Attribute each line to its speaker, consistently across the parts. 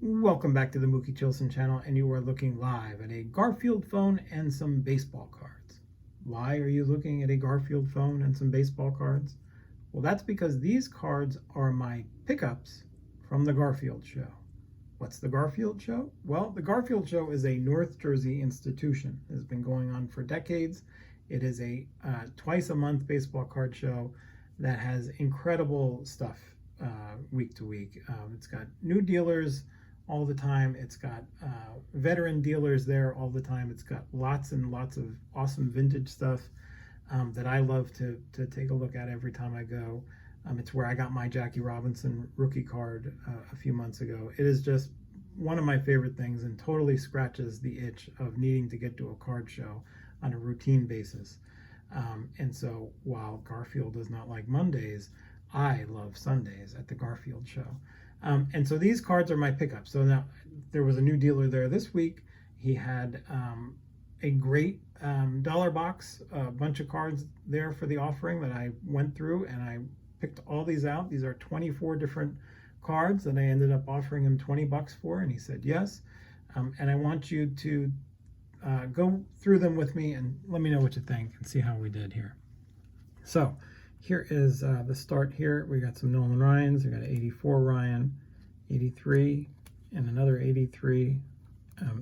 Speaker 1: Welcome back to the Mookie Chilson channel, and you are looking live at a Garfield phone and some baseball cards. Why are you looking at a Garfield phone and some baseball cards? Well, that's because these cards are my pickups from the Garfield show. What's the Garfield show? Well, the Garfield show is a North Jersey institution. It has been going on for decades. It is a twice a month baseball card show that has incredible stuff week to week. It's got new dealers all the time. It's got veteran dealers there all the time. It's got lots and lots of awesome vintage stuff that I love to take a look at every time I go. It's where I got my Jackie Robinson rookie card a few months ago. It is just one of my favorite things and totally scratches the itch of needing to get to a card show on a routine basis. And so while Garfield does not like Mondays, I love Sundays at the Garfield show. And so these cards are my pickups. So now there was a new dealer there this week. He had a great dollar box, a bunch of cards there for the offering that I went through, and I picked all these out. These are 24 different cards that I ended up offering him $20 for, and he said yes. And I want you to go through them with me and let me know what you think and see how we did here. So here is the start here. We got some Nolan Ryans. We got an 84 Ryan, 83, and another 83.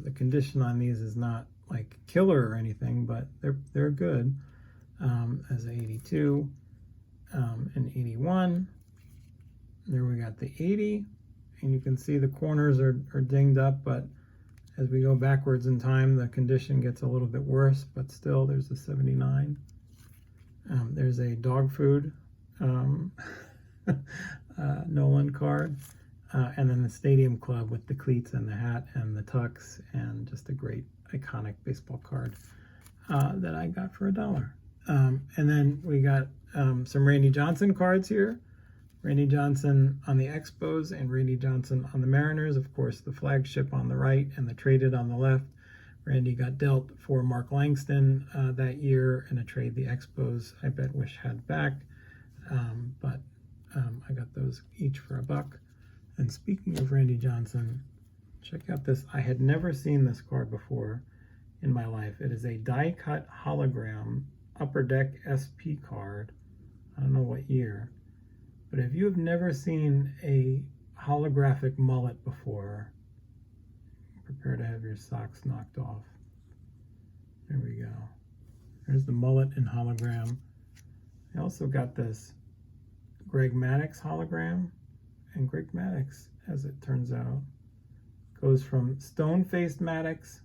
Speaker 1: The condition on these is not like killer or anything, but they're good. As an 82, an 81. There we got the 80, and you can see the corners are dinged up, but as we go backwards in time, the condition gets a little bit worse, but still there's a 79. There's a dog food Nolan card, and then the Stadium Club with the cleats and the hat and the tux, and just a great iconic baseball card that I got for $1. And then we got some Randy Johnson cards here. Randy Johnson on the Expos and Randy Johnson on the Mariners. Of course, the flagship on the right and the traded on the left. Randy got dealt for Mark Langston that year in a trade the Expos, I bet, wish had back. But I got those each for $1. And speaking of Randy Johnson, check out this. I had never seen this card before in my life. It is a die-cut hologram Upper Deck SP card. I don't know what year. But if you have never seen a holographic Mullet before, prepare to have your socks knocked off. There we go. There's the Mullet in hologram. I also got this Greg Maddux hologram. And Greg Maddux, as it turns out, goes from stone-faced Maddux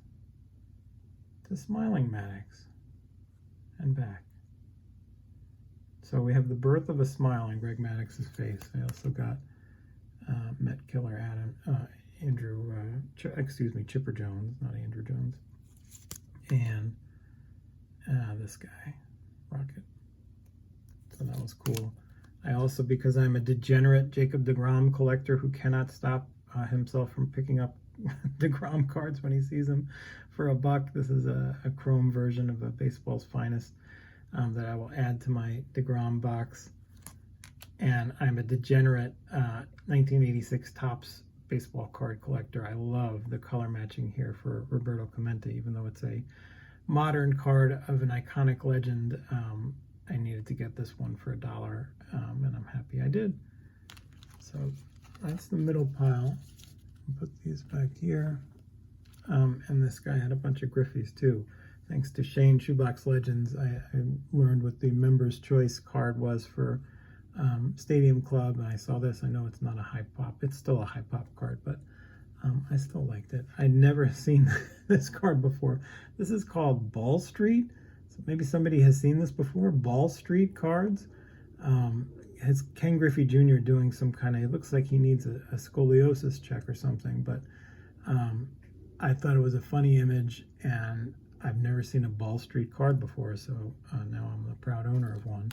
Speaker 1: to smiling Maddux and back. So we have the birth of a smile on Greg Maddox's face. I also got Met Killer Chipper Jones, not Andrew Jones. And this guy, Rocket. So that was cool. I also, because I'm a degenerate Jacob deGrom collector who cannot stop himself from picking up deGrom cards when he sees them for $1, this is a chrome version of a Baseball's Finest that I will add to my deGrom box. And I'm a degenerate 1986 Topps baseball card collector. I love the color matching here for Roberto Clemente, even though it's a modern card of an iconic legend. I needed to get this one for $1, and I'm happy I did. So that's the middle pile. I'll put these back here. And this guy had a bunch of Griffeys too. Thanks to Shane Shoebox Legends, I learned what the Members' Choice card was for Stadium Club, and I saw this. I know it's not a high pop. It's still a high pop card, but I still liked it. I'd never seen this card before. This is called Ball Street. So maybe somebody has seen this before. Ball Street cards. It's Ken Griffey Jr. doing some kind of, it looks like he needs a scoliosis check or something, but I thought it was a funny image, and I've never seen a Ball Street card before, so now I'm the proud owner of one.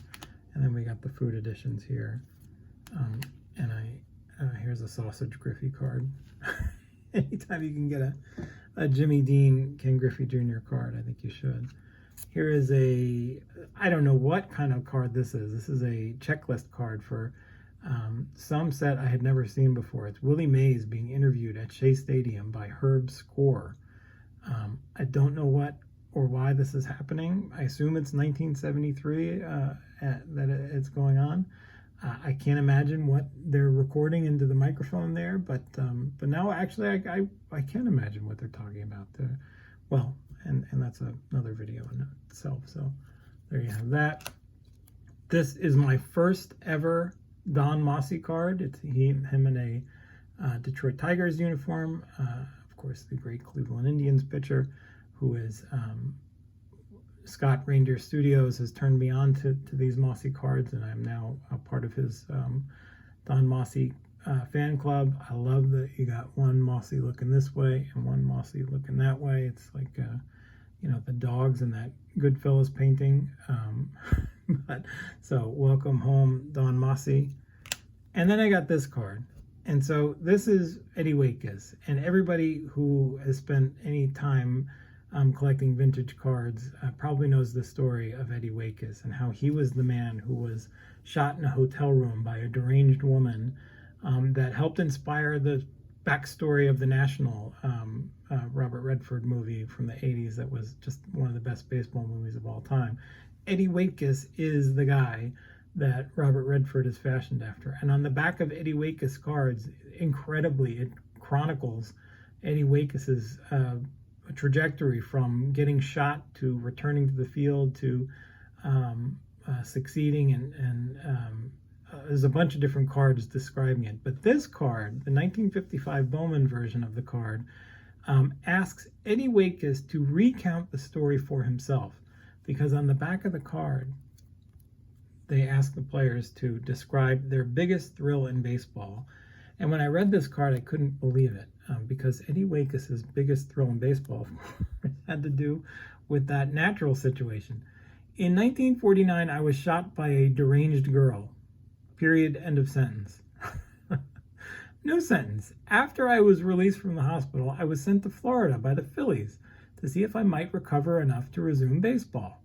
Speaker 1: And then we got the food editions here. And here's a Sausage Griffey card. Anytime you can get a Jimmy Dean Ken Griffey Jr. card, I think you should. Here is I don't know what kind of card this is. This is a checklist card for Some set I had never seen before. It's Willie Mays being interviewed at Shea Stadium by Herb Score. I don't know what or why this is happening. I assume it's 1973 that it's going on. I can't imagine what they're recording into the microphone there, but now actually I can imagine what they're talking about. Well, and that's another video in itself. So there you have that. This is my first ever Don Mossi card. It's him in a Detroit Tigers uniform. Of course, the great Cleveland Indians pitcher, who is Scott Reindeer Studios has turned me on to these Mossi cards, and I'm now a part of his Don Mossi fan club. I love that you got one Mossi looking this way and one Mossi looking that way. It's like the dogs in that Goodfellas painting. But so welcome home, Don Mossi. And then I got this card. And so this is Eddie Waitkus. And everybody who has spent any time collecting vintage cards probably knows the story of Eddie Waitkus and how he was the man who was shot in a hotel room by a deranged woman that helped inspire the backstory of the National Robert Redford movie from the 80s that was just one of the best baseball movies of all time. Eddie Waitkus is the guy that Robert Redford is fashioned after. And on the back of Eddie Waitkus cards, incredibly, it chronicles Eddie Waitkus's trajectory from getting shot to returning to the field to succeeding, and there's a bunch of different cards describing it. But this card, the 1955 Bowman version of the card, asks Eddie Waitkus to recount the story for himself, because on the back of the card, they ask the players to describe their biggest thrill in baseball. And when I read this card, I couldn't believe it, because Eddie Waitkus's biggest thrill in baseball had to do with that natural situation. In 1949, I was shot by a deranged girl. Period. End of sentence. No sentence. After I was released from the hospital, I was sent to Florida by the Phillies to see if I might recover enough to resume baseball.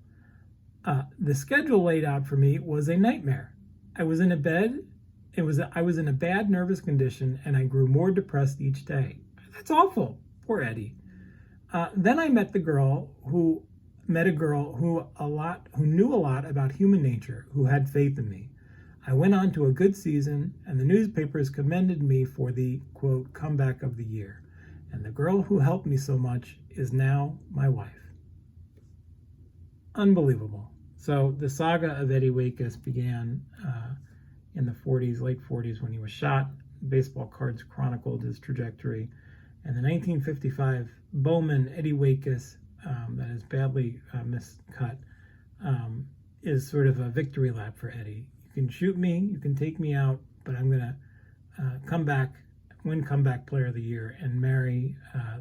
Speaker 1: The schedule laid out for me was a nightmare. I was in a bed. I was in a bad nervous condition, and I grew more depressed each day. That's awful. Poor Eddie. Then I met a girl who knew a lot about human nature, who had faith in me. I went on to a good season, and the newspapers commended me for the, quote, comeback of the year. And the girl who helped me so much is now my wife. Unbelievable. So the saga of Eddie Waitkus began in the 40s, late 40s, when he was shot. Baseball cards chronicled his trajectory. And the 1955 Bowman Eddie Waitkus, that is badly miscut, is sort of a victory lap for Eddie. You can shoot me, you can take me out, but I'm going to come back, win comeback player of the year, and marry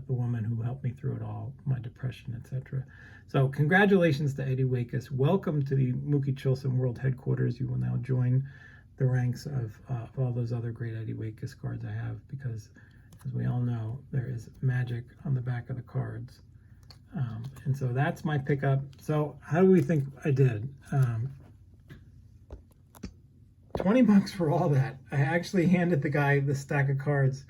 Speaker 1: the woman who helped me through it all, my depression, etc. So congratulations to Eddie Waitkus. Welcome to the Mookie Chilson World Headquarters. You will now join the ranks of all those other great Eddie Waitkus cards I have, because as we all know, there is magic on the back of the cards. And so that's my pickup. So how do we think I did? $20 for all that. I actually handed the guy the stack of cards,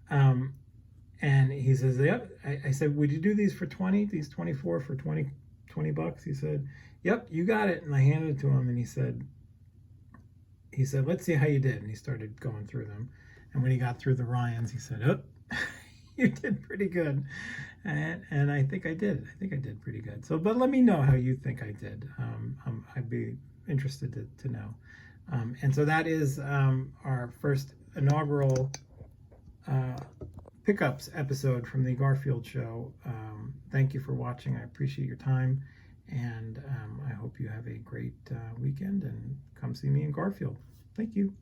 Speaker 1: and he says, yep. I said, would you do these for 20? These 24 for 20 bucks? He said, yep, you got it. And I handed it to him, and he said, let's see how you did. And he started going through them. And when he got through the Ryans, he said, oh, you did pretty good. And I think I did. I think I did pretty good. So, but let me know how you think I did. I'd be interested to know. And so that is our first inaugural pickups episode from the Garfield show. Thank you for watching. I appreciate your time. And I hope you have a great weekend, and come see me in Garfield. Thank you.